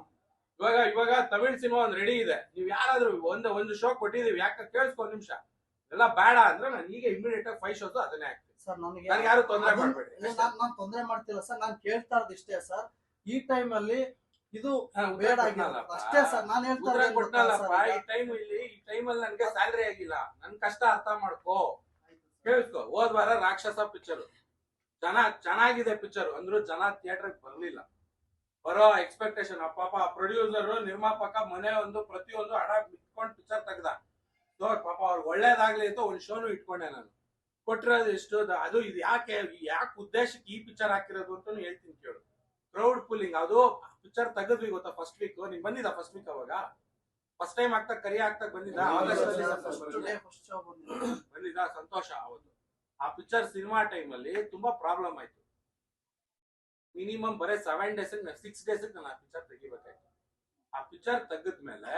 ಇವಾಗ ತಮಿಳ್ ಸಿನಿಮಾ ಒಂದ್ ರೆಡಿ ಇದೆ. ನೀವ್ ಯಾರಾದ್ರೂ ಒಂದು ಶೋ ಕೊಟ್ಟಿದೀವಿ, ಯಾಕೆ ಕೇಳಿಸ್ಕೊ ನಿಮಿಷ, ಎಲ್ಲ ಬೇಡ ಅಂದ್ರೆ ನಾನು ಈಗ ಇಮಿಡಿಯೇಟ್ ಆಗಿ 5 ಶೋಸ್ ಅದನ್ನೇ ಹಾಕ್ತೀನಿ. ಸರ್ ನನಗೆ ಯಾರು ತೊಂದರೆ ಮಾಡ್ಬೇಡಿ. ನಾನು ತೊಂದರೆ ಮಾಡ್ತಿಲ್ಲ ಸರ್. ನಾನು ಕೇಳ್ತಾ ಇರೋದು ಇಷ್ಟೇ ಸರ್, ಈ ಟೈಮ್ ಅಲ್ಲಿ ಇದು ಬೇಡ ಆಗಿಲ್ಲ ಅಷ್ಟೇ ಸರ್. ನಾನು ಹೇಳ್ತಾ ಇರೋದು ಕೊಟ್ಟನಲ್ಲಪ್ಪ, ಈ ಟೈಮಲ್ಲಿ ನನ್ಗೆ ಸ್ಯಾಲರಿ ಆಗಿಲ್ಲ, ನನ್ ಕಷ್ಟ ಅರ್ಥ ಮಾಡ್ಕೋ, ಕೇಳಿಸ್ಕೊ. ಹೋದ್ ವಾರ ರಾಕ್ಷಸ ಪಿಕ್ಚರ್ ಚೆನ್ನಾಗಿದೆ ಪಿಕ್ಚರ್ ಅಂದ್ರು ಜನ ಥಿಯೇಟರ್ ಬರ್ಲಿಲ್ಲ. ಬರೋ ಎಕ್ಸ್ಪೆಕ್ಟೇಷನ್ ಪಾಪ ಪ್ರೊಡ್ಯೂಸರ್ ನಿರ್ಮಾಪಕ ಮನೆ ಒಂದು ಪ್ರತಿಯೊಂದು ಹಣ ಇಟ್ಕೊಂಡು ಪಿಕ್ಚರ್ ತೆಗ್ದ. ಸೊ ಪಾಪ ಅವ್ರಿಗೆ ಒಳ್ಳೇದಾಗ್ಲಿ ಅಂತ ಒಂದ್ ಶೋನು ಇಟ್ಕೊಂಡೆ ನಾನು. ಕೊಟ್ಟಿರೋದು ಎಷ್ಟು ಅದು, ಇದು ಯಾಕೆ ಉದ್ದೇಶಕ್ಕೆ ಈ ಪಿಕ್ಚರ್ ಹಾಕಿರೋದು ಅಂತ ಹೇಳ್ತೀನಿ ಕೇಳು. Crowd pulling. ಅದು ಪಿಕ್ಚರ್ ತೆಗದ್ವಿ ಗೊತ್ತಾ ಫಸ್ಟ್ ವೀಕ್. ನೀನ್ ಬಂದಿದ್ದ ಫಸ್ಟ್ ವೀಕ್? ಅವಾಗ ಫಸ್ಟ್ ಟೈಮ್ ಕರಿ ಆಗ್ತಾ ಬಂದಿದ್ದ ಬಂದಿದ್ದ ಸಂತೋಷ. ಅವತ್ತು ಆ ಪಿಕ್ಚರ್ ಸಿನಿಮಾ ಟೈಮ್ ಅಲ್ಲಿ ತುಂಬಾ ಪ್ರಾಬ್ಲಮ್ ಆಯ್ತು. ಮಿನಿಮಮ್ ಬರೀ 7 days 6 days ನಾನು ಆ ಪಿಕ್ಚರ್ ತೆಗಿಬೇಕಾಯ್ತು. ಆ ಪಿಕ್ಚರ್ ತೆಗದ್ಮೇಲೆ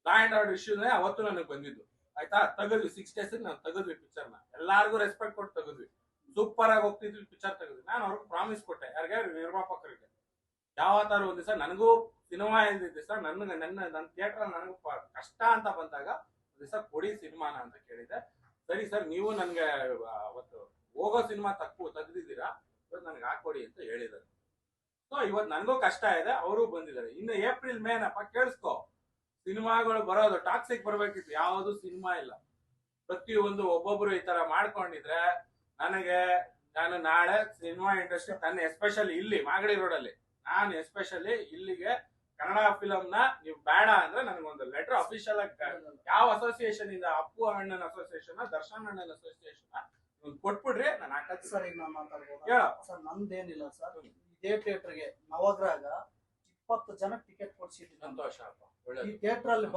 ಲಾ ಅಂಡ್ ಆರ್ಡರ್ ಇಶ್ಯೂನೇ ಅವತ್ತು ನನಗೆ ಬಂದಿದ್ದು ಆಯ್ತಾ. ತೆಗದ್ವಿ 6 days ನಾವು ತೆಗದ್ವಿ ಪಿಕ್ಚರ್ನ, ಎಲ್ಲಾರ್ಗು ರೆಸ್ಪೆಕ್ಟ್ ಕೊಟ್ಟು ತೆಗದ್ವಿ. ಸೂಪರ್ ಆಗಿ ಹೋಗ್ತಿದ್ವಿ ಪಿಕ್ಚರ್ ತೆಗದ್ವಿ. ನಾನು ಅವ್ರಿಗೆ ಪ್ರಾಮಿಸ್ ಕೊಟ್ಟೆ, ಯಾರಿಗೆ, ನಿರ್ಮಾಪಕರಿಗೆ, ಯಾವತ್ತಾರ ಒಂದ್ ದಿವಸ ನನಗೂ ಸಿನಿಮಾ ಇದ್ದಿದ್ದ ದಿವಸ ನನ್ನ ಥಿಯೇಟರ್ ನನಗೂ ಕಷ್ಟ ಅಂತ ಬಂದಾಗ ಒಂದ್ ದಿವಸ ಕೊಡಿ ಸಿನಿಮಾನ ಅಂತ ಕೇಳಿದೆ. ಸರಿ ಸರ್, ನೀವು ನನ್ಗೆ ಅವತ್ತು ಹೋಗೋ ಸಿನಿಮಾ ತೆಗ್ದಿದ್ದೀರಾ, ಇವತ್ತು ನನ್ಗೆ ಹಾಕೊಡಿ ಅಂತ ಹೇಳಿದ್ದಾರೆ. ಸೊ ಇವತ್ತು ನನಗೂ ಕಷ್ಟ ಇದೆ, ಅವರು ಬಂದಿದ್ದಾರೆ. ಇನ್ನು ಏಪ್ರಿಲ್ ಮೇನಪ್ಪ ಕೇಳಿಸ್ಕೊ, ಸಿನಿಮಾಗಳು ಬರೋದು ಟಾಕ್ಸಿಕ್ ಬರ್ಬೇಕಿತ್ತು, ಯಾವುದು ಸಿನಿಮಾ ಇಲ್ಲ. ಪ್ರತಿಯೊಂದು ಒಬ್ಬೊಬ್ರು ಈ ತರ ಮಾಡ್ಕೊಂಡಿದ್ರೆ ನಾನು ನಾಳೆ ಸಿನಿಮಾ ಇಂಡಸ್ಟ್ರಿ ಎಸ್ಪೆಷಲಿ ಇಲ್ಲಿ ಮಾಗಡಿ ರೋಡ್ ಅಲ್ಲಿ ನಾನು ಎಸ್ಪೆಷಲಿ ಇಲ್ಲಿಗೆ ಕನ್ನಡ ಫಿಲಂ ನ ನೀವು ಬೇಡ ಅಂದ್ರೆ ನನಗೊಂದು ಲೆಟರ್ ಅಫಿಷಿಯಲ್ ಆಗಿ ಯಾವ ಅಸೋಸಿಯೇಷನ್ ಇಂದ, ಅಪ್ಪು ಅಣ್ಣನ ಅಸೋಸಿಯೇಷನ್, ದರ್ಶನ್ ಅಣ್ಣನ ಅಸೋಸಿಯೇಷನ್ ಕೊಟ್ಬಿಡ್ರಿ, ನಾನು ಹಾಕತ್ತೀನಿ. ಸರ್ ಈಗ ನಾನು ಮಾತಾಡ್ಬೋದು ಹೇಳ ಸರ್. ನಂದೇನಿಲ್ಲ ಸರ್, ಇದೇ ಥಿಯೇಟರ್ಗೆ ನವಗ್ರಾಗ 20 ಜನ ಟಿಕೆಟ್ ಕೊಡ್ಸಿದ್ದೀನಿ. ಸಂತೋಷ ಅಪ್ಪ, ಒಳ್ಳೆ ಈ ಥಿಯೇಟರ್ ಅಲ್ಲಿ